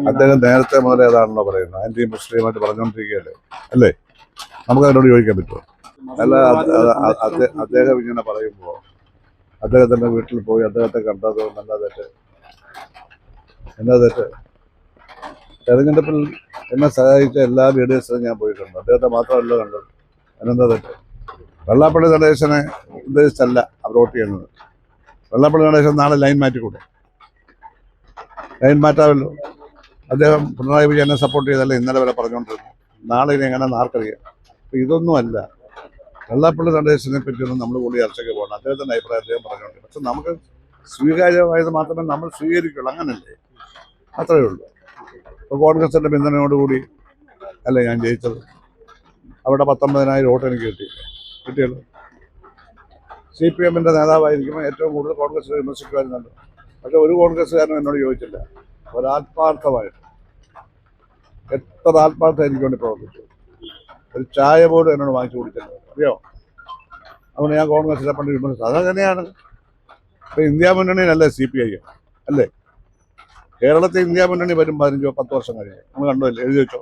അദ്ദേഹം നേരത്തെ മുതലേ ഏതാണല്ലോ പറയുന്നത്, ആന്റി മുസ്ലിമായിട്ട് പറഞ്ഞുകൊണ്ടിരിക്കുകയല്ലേ അല്ലേ? നമുക്ക് അതിനോട് ചോദിക്കാൻ പറ്റുമോ? അല്ല, അദ്ദേഹം ഇങ്ങനെ പറയുമ്പോൾ അദ്ദേഹത്തിന്റെ വീട്ടിൽ പോയി അദ്ദേഹത്തെ കണ്ടത് എന്താ തെറ്റ്? തെരഞ്ഞെടുപ്പിൽ എന്നെ സഹായിച്ച എല്ലാ ലീഡേഴ്സിനും ഞാൻ പോയിട്ടുണ്ട്, അദ്ദേഹത്തെ മാത്രമല്ല കണ്ടത്. അതിനെന്താ തെറ്റ്? വെള്ളാപ്പള്ളി നടേശനെ ഉദ്ദേശിച്ചല്ല അവർ വോട്ട് ചെയ്യുന്നത്. വെള്ളാപ്പള്ളി നടേശൻ നാളെ ലൈൻ മാറ്റിക്കൂടെ? ലൈൻ മാറ്റാമല്ലോ. അദ്ദേഹം പിണറായി വിജയനെ സപ്പോർട്ട് ചെയ്തല്ലേ ഇന്നലെ വരെ പറഞ്ഞുകൊണ്ടിരുന്നു. നാളെ ഇനി എങ്ങനെ ആർക്കറിയാം? അപ്പം ഇതൊന്നുമല്ല. വെള്ളാപ്പള്ളി നടേശനെ പറ്റിയൊന്നും നമ്മൾ കൂടി ചർച്ചയ്ക്ക് പോകണം. അദ്ദേഹത്തിൻ്റെ അഭിപ്രായം അദ്ദേഹം പറഞ്ഞുകൊണ്ടിരുന്നു. പക്ഷെ നമുക്ക് സ്വീകാര്യമായത് മാത്രമേ നമ്മൾ സ്വീകരിക്കുള്ളൂ, അങ്ങനല്ലേ? അത്രയേ ഉള്ളൂ. ഇപ്പോൾ കോൺഗ്രസിൻ്റെ പിന്തുണയോടുകൂടി അല്ലേ ഞാൻ ജയിച്ചത്. അവിടെ 19,000 വോട്ട് എനിക്ക് കിട്ടിയല്ലോ. CPM-ൻ്റെ നേതാവായിരിക്കുമ്പോൾ ഏറ്റവും കൂടുതൽ കോൺഗ്രസ് വിമർശിക്കുമായിരുന്നല്ലോ. പക്ഷെ ഒരു കോൺഗ്രസ്സുകാരനും എന്നോട് ചോദിച്ചില്ല. ഒരാത്മാർത്ഥമായിട്ട് എത്ര ആത്മാർത്ഥം എനിക്ക് വേണ്ടി പ്രവർത്തിച്ചു. ഒരു ചായ പോലും എന്നോട് വാങ്ങിച്ചു കുടിച്ചില്ല, അറിയോ? അതുകൊണ്ട് ഞാൻ കോൺഗ്രസിനെ പണ്ട് വിമർശിച്ചു. അതങ്ങനെയാണ്. ഇപ്പം ഇന്ത്യ മുന്നണിയിലല്ലേ CPI അല്ലേ? കേരളത്തിൽ ഇന്ത്യ മുന്നണി വരും 15-10 വർഷം കഴിഞ്ഞ്. നമ്മൾ കണ്ടുമല്ലേ? എഴുതി വെച്ചോ.